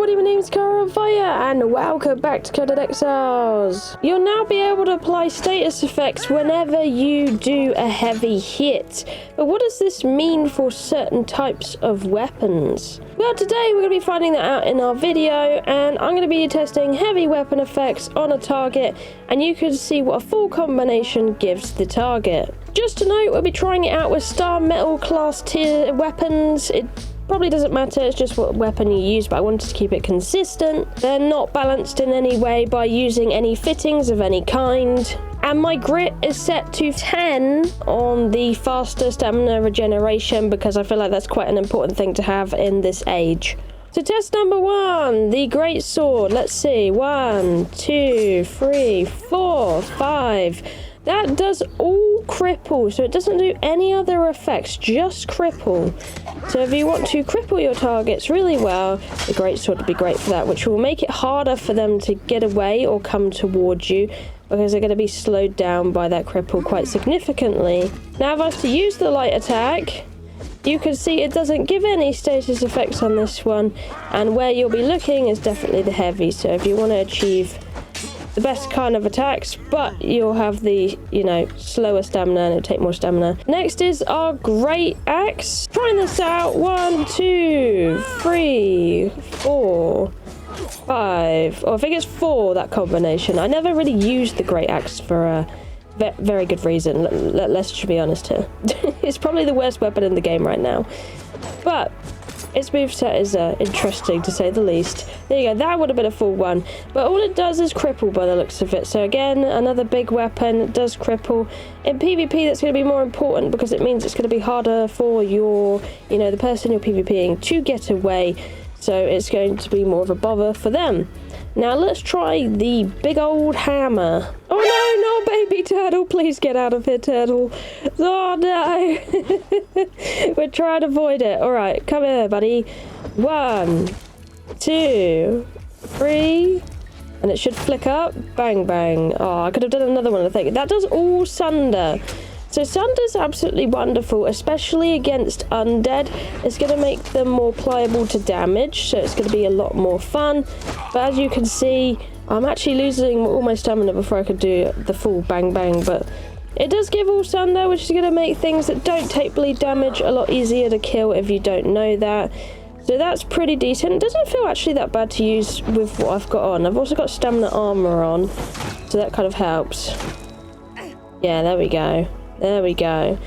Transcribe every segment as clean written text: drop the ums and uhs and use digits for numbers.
everybody, my name is Conan and welcome back to Conan Exiles. You'll now be able to apply status effects whenever you do a heavy hit. But what does this mean for certain types of weapons? Well, today we're going to be finding that out in our video, and I'm going to be testing heavy weapon effects on a target, and you can see what a full combination gives the target. Just to note, we'll be trying it out with star metal class tier weapons. It probably doesn't matter, it's just what weapon you use, but I wanted to keep it consistent. They're not balanced in any way by using any fittings of any kind. And my grit is set to 10 on the faster stamina regeneration because I feel like that's quite an important thing to have in this age. So test number 1, the great sword. Let's see, 1, 2, 3, 4, 5. That does all cripple, so it doesn't do any other effects, just cripple. So if you want to cripple your targets really well, the greatsword would be great for that, which will make it harder for them to get away or come towards you, because they're going to be slowed down by that cripple quite significantly. Now if I was to use the light attack, you can see it doesn't give any status effects on this one, and where you'll be looking is definitely the heavy. So if you want to achieve the best kind of attacks, but you'll have the, slower stamina and it'll take more stamina. Next is our great axe. Trying this out. 1, 2, 3, 4, 5. Oh, I think it's 4, that combination. I never really used the great axe for a very good reason. Let's just be honest here. It's probably the worst weapon in the game right now, but its moveset is interesting to say the least. There you go, that would have been a full one. But all it does is cripple by the looks of it. So again, another big weapon. It does cripple. In PvP, that's going to be more important because it means it's going to be harder for your, the person you're PvPing to get away. So it's going to be more of a bother for them. Now let's try the big old hammer. Oh no, no, baby turtle. Please get out of here, turtle. Oh no. We're trying to avoid it. All right, come here, buddy. 1, 2, 3. And it should flick up. Bang, bang. Oh, I could have done another one, I think. That does all sunder. So sunder's absolutely wonderful, especially against undead. It's going to make them more pliable to damage, so it's going to be a lot more fun. But as you can see, I'm actually losing all my stamina before I could do the full bang bang, but it does give all sunder, which is going to make things that don't take bleed damage a lot easier to kill if you don't know that. So that's pretty decent. It doesn't feel actually that bad to use with what I've got on. I've also got stamina armor on, so that kind of helps. Yeah, there we go. There we go.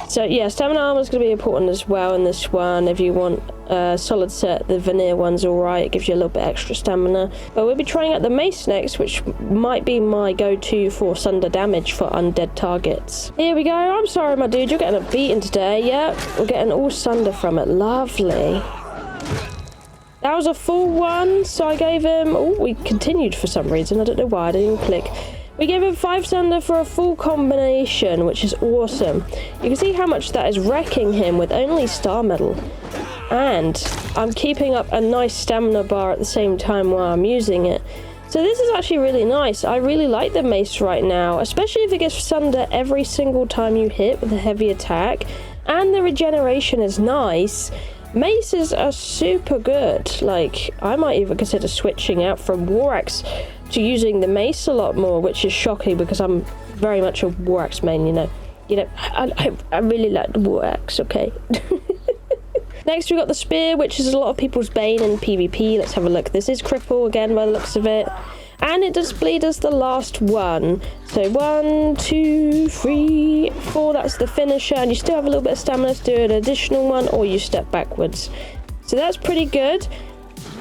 So yeah, stamina armor is going to be important as well in this one. If you want a solid set, the veneer one's alright. It gives you a little bit extra stamina. But we'll be trying out the mace next, which might be my go-to for sunder damage for undead targets. Here we go. I'm sorry, my dude. You're getting a beating today. Yeah, we're getting all sunder from it. Lovely. That was a full one, so I gave him... Oh, we continued for some reason. I don't know why. I didn't even click. We gave him 5 sunder for a full combination, which is awesome. You can see how much that is wrecking him with only star metal. And I'm keeping up a nice stamina bar at the same time while I'm using it. So this is actually really nice. I really like the mace right now, especially if it gets sunder every single time you hit with a heavy attack. And the regeneration is nice. Maces are super good. Like, I might even consider switching out from War Axe to using the mace a lot more, which is shocking because I'm very much a War Axe main, I really like the War Axe, okay? Next we got the spear, which is a lot of people's bane in PvP. Let's have a look. This is cripple again by the looks of it. And it does bleed as the last one. So 1, 2, 3, 4, that's the finisher. And you still have a little bit of stamina to do an additional one, or you step backwards. So that's pretty good.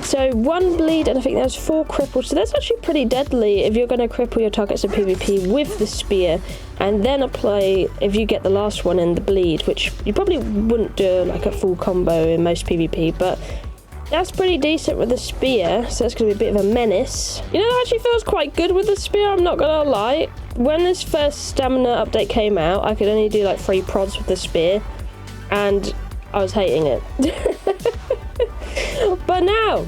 So 1 bleed, and I think there's 4 cripple. So that's actually pretty deadly if you're going to cripple your targets in PvP with the spear. And then apply, if you get the last one in, the bleed, which you probably wouldn't do like a full combo in most PvP, but that's pretty decent with the spear, so that's going to be a bit of a menace. That actually feels quite good with the spear, I'm not going to lie. When this first stamina update came out, I could only do like 3 prods with the spear, and I was hating it. But now,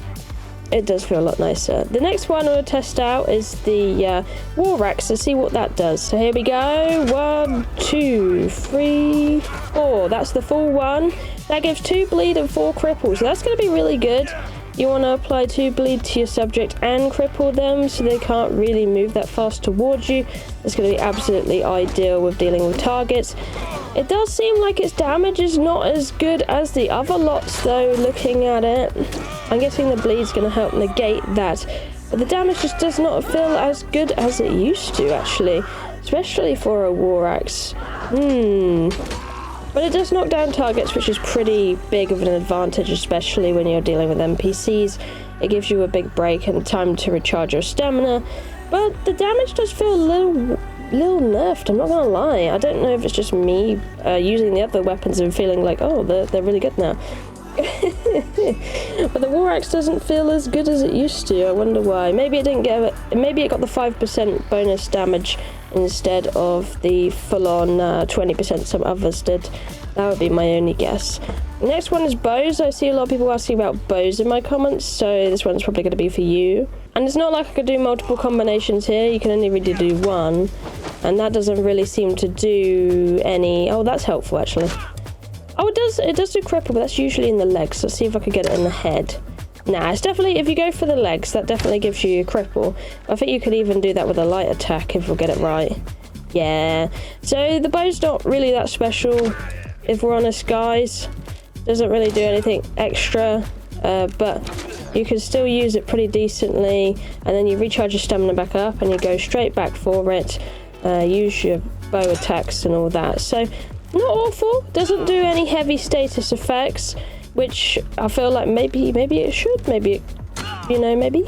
it does feel a lot nicer. The next one we'll test out is the War Axe to see what that does. So here we go. 1, 2, 3, 4. That's the full one. That gives 2 bleed and 4 cripple. So that's going to be really good. You want to apply 2 bleed to your subject and cripple them so they can't really move that fast towards you. It's going to be absolutely ideal with dealing with targets. It does seem like its damage is not as good as the other lots though, looking at it. I'm guessing the bleed's going to help negate that. But the damage just does not feel as good as it used to, actually. Especially for a war axe. But it does knock down targets, which is pretty big of an advantage, especially when you're dealing with NPCs. It gives you a big break and time to recharge your stamina. But the damage does feel a little nerfed, I'm not gonna lie. I don't know if it's just me using the other weapons and feeling like, oh, they're really good now. But the war axe doesn't feel as good as it used to. I wonder why. Maybe it didn't get maybe it got the 5% bonus damage instead of the full-on 20% some others did. That would be my only guess. Next one is bows. I see a lot of people asking about bows in my comments, so this one's probably going to be for you. And it's not like I could do multiple combinations here. You can only really do one, and that doesn't really seem to do any. Oh, that's helpful actually. Oh, it does do cripple, but that's usually in the legs. Let's see if I could get it in the head. Nah, it's definitely, if you go for the legs, that definitely gives you a cripple. I think you could even do that with a light attack if we'll get it right. Yeah. So the bow's not really that special, if we're honest, guys. Doesn't really do anything extra, but you can still use it pretty decently, and then you recharge your stamina back up and you go straight back for it. Use your bow attacks and all that. So not awful. Doesn't do any heavy status effects, which I feel like maybe it should. Maybe maybe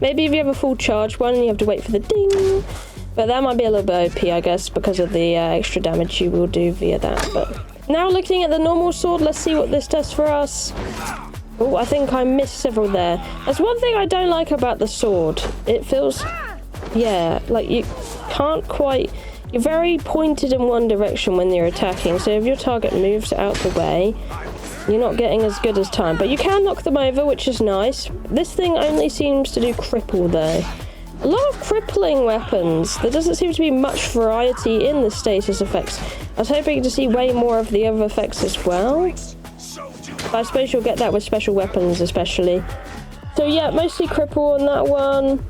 maybe if you have a full charge one and you have to wait for the ding, but that might be a little bit OP, I guess, because of the extra damage you will do via that. But now looking at the normal sword, let's see what this does for us. Oh, I think I missed several there. That's one thing I don't like about the sword. It feels, yeah, like you can't quite. You're very pointed in one direction when you're attacking, so if your target moves out the way, you're not getting as good as time. But you can knock them over, which is nice. This thing only seems to do cripple, though. A lot of crippling weapons. There doesn't seem to be much variety in the status effects. I was hoping to see way more of the other effects as well. But I suppose you'll get that with special weapons, especially. So yeah, mostly cripple on that one.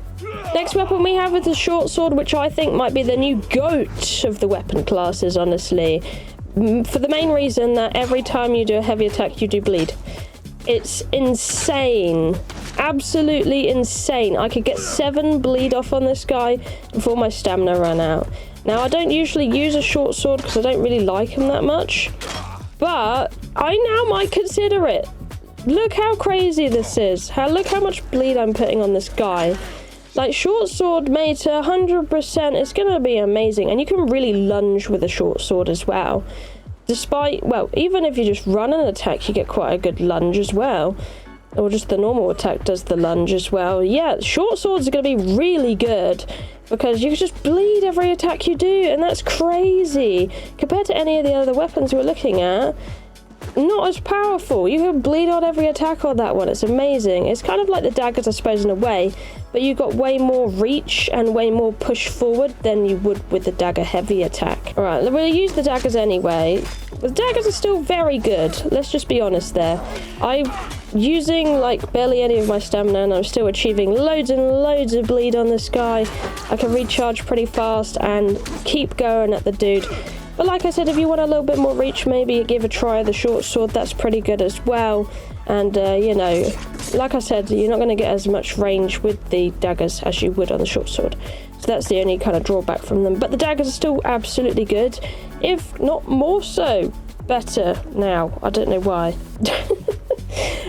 Next weapon we have is the short sword, which I think might be the new GOAT of the weapon classes, honestly. For the main reason that every time you do a heavy attack, you do bleed. It's insane. Absolutely insane. I could get 7 bleed off on this guy before my stamina ran out. Now, I don't usually use a short sword because I don't really like him that much. But I now might consider it. Look how crazy this is. Look how much bleed I'm putting on this guy. Like, short sword made to 100% is going to be amazing. And you can really lunge with a short sword as well. Despite, well, even if you just run an attack, you get quite a good lunge as well. Or just the normal attack does the lunge as well. Yeah, short swords are going to be really good. Because you can just bleed every attack you do. And that's crazy. Compared to any of the other weapons we're looking at, not as powerful. You can bleed on every attack on that one. It's amazing. It's kind of like the daggers, I suppose, in a way, but you've got way more reach and way more push forward than you would with the dagger heavy attack. All right, we'll use the daggers anyway. The daggers are still very good. Let's just be honest there. I'm using like barely any of my stamina and I'm still achieving loads and loads of bleed on this guy. I can recharge pretty fast and keep going at the dude. But like I said, if you want a little bit more reach, maybe give a try the short sword. That's pretty good as well. And, you know, like I said, you're not going to get as much range with the daggers as you would on the short sword. So that's the only kind of drawback from them. But the daggers are still absolutely good, if not more so. Better now. I don't know why.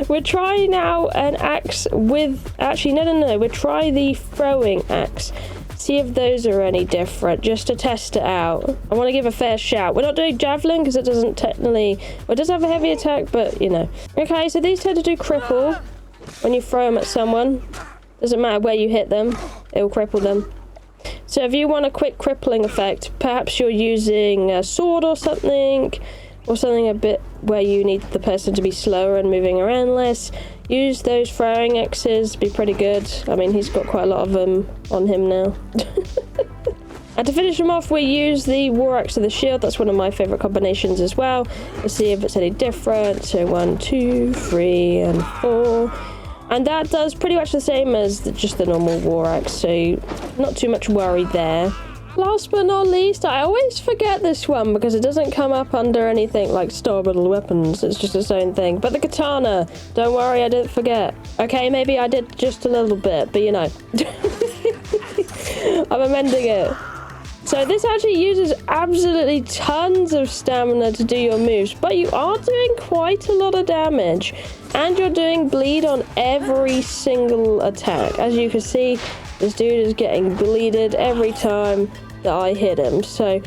We'll try now an axe with... Actually, no. We'll try the throwing axe. See if those are any different, just to test it out. I want to give a fair shout. We're not doing javelin because it doesn't technically... Well, it does have a heavy attack, but, you know. Okay, so these tend to do cripple when you throw them at someone. Doesn't matter where you hit them, it will cripple them. So if you want a quick crippling effect, perhaps you're using a sword or something a bit where you need the person to be slower and moving around less. Use those throwing axes, be pretty good. I mean, he's got quite a lot of them on him now. And to finish him off, we use the war axe to the shield. That's one of my favourite combinations as well. Let's see if it's any different. So 1, 2, 3, and 4. And that does pretty much the same as just the normal war axe, so not too much worry there. Last but not least, I always forget this one because it doesn't come up under anything like star metal weapons. It's just its own thing. But the katana, don't worry, I didn't forget. Okay, maybe I did just a little bit, but you know. I'm amending it. So this actually uses absolutely tons of stamina to do your moves, but you are doing quite a lot of damage. And you're doing bleed on every single attack. As you can see, this dude is getting bleeded every time that I hit him. So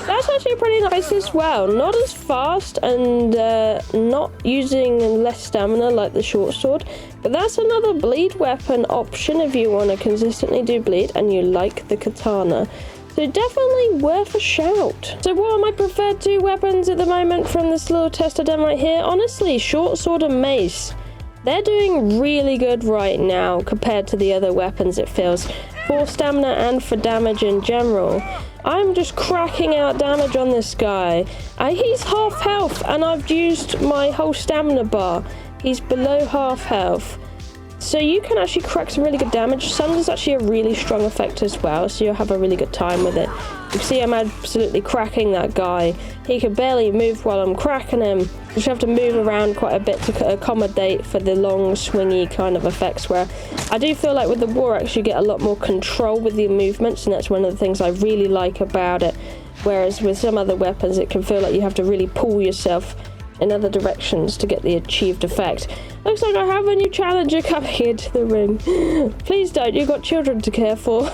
that's actually pretty nice as well. Not as fast and not using less stamina like the short sword. But that's another bleed weapon option if you want to consistently do bleed and you like the katana. So definitely worth a shout. So what are my preferred two weapons at the moment from this little test I done right here? Honestly, short sword and mace. They're doing really good right now compared to the other weapons, it feels. For stamina and for damage in general. I'm just cracking out damage on this guy. He's half health and I've used my whole stamina bar. He's below half health. So you can actually crack some really good damage. Sun is actually a really strong effect as well, so you'll have a really good time with it. You can see I'm absolutely cracking that guy. He can barely move while I'm cracking him. You just have to move around quite a bit to accommodate for the long, swingy kind of effects, where I do feel like with the war axe you get a lot more control with your movements, and that's one of the things I really like about it. Whereas with some other weapons it can feel like you have to really pull yourself in other directions to get the achieved effect. Looks like I have a new challenger coming into the ring. Please don't, you've got children to care for.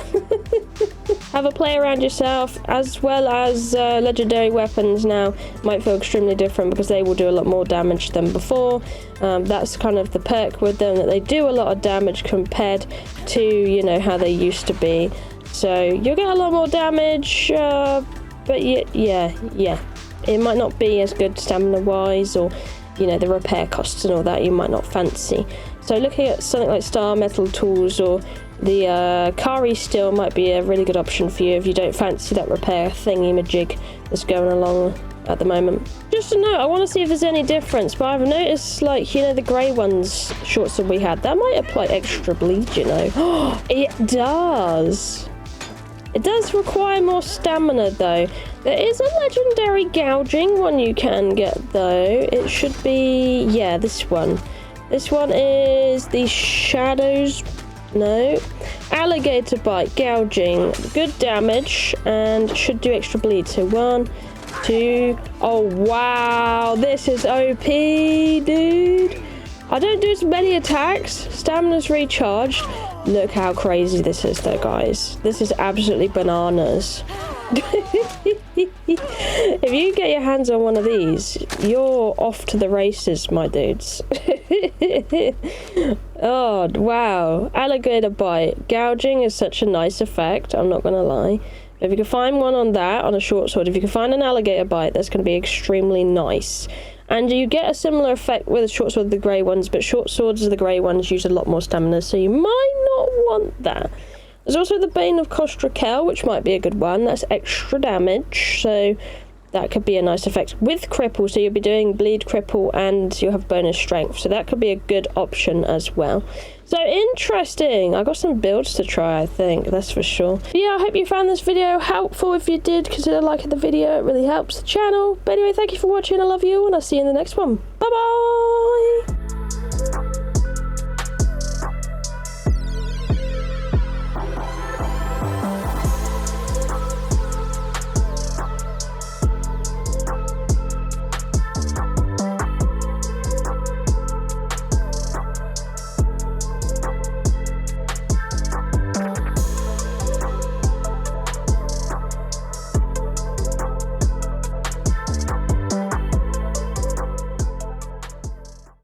Have a play around yourself, as well as legendary weapons now might feel extremely different because they will do a lot more damage than before. That's kind of the perk with them, that they do a lot of damage compared to, you know, how they used to be. So you'll get a lot more damage, but yeah. It might not be as good stamina-wise, or, you know, the repair costs and all that you might not fancy. So looking at something like star metal tools or the Kari steel might be a really good option for you if you don't fancy that repair thingy-majig that's going along at the moment. Just a note, I want to see if there's any difference, but I've noticed, like, you know, the grey ones shorts that we had, that might apply extra bleed, you know. It does! It does require more stamina though. There is a legendary gouging one you can get though. It should be, yeah, this one. This one is the shadows, no. Alligator bite, gouging, good damage, and should do extra bleed. So 1, 2, oh wow, this is OP, dude. I don't do as many attacks, stamina's recharged. Look how crazy this is though, guys. This is absolutely bananas. If you get your hands on one of these, you're off to the races, my dudes. Oh, wow. Alligator bite. Gouging is such a nice effect, I'm not gonna lie. If you can find one on that, on a short sword, if you can find an alligator bite, that's gonna be extremely nice. And you get a similar effect with a short sword, the grey ones, but short swords of the grey ones use a lot more stamina, so you might not want that. There's also the Bane of Kostrakel, which might be a good one. That's extra damage, so that could be a nice effect. With cripple, so you'll be doing bleed, cripple, and you'll have bonus strength, so that could be a good option as well. So interesting. I got some builds to try, I think, that's for sure. But yeah, I hope you found this video helpful. If you did, consider liking the video. It really helps the channel. But anyway, thank you for watching. I love you, and I'll see you in the next one. Bye bye.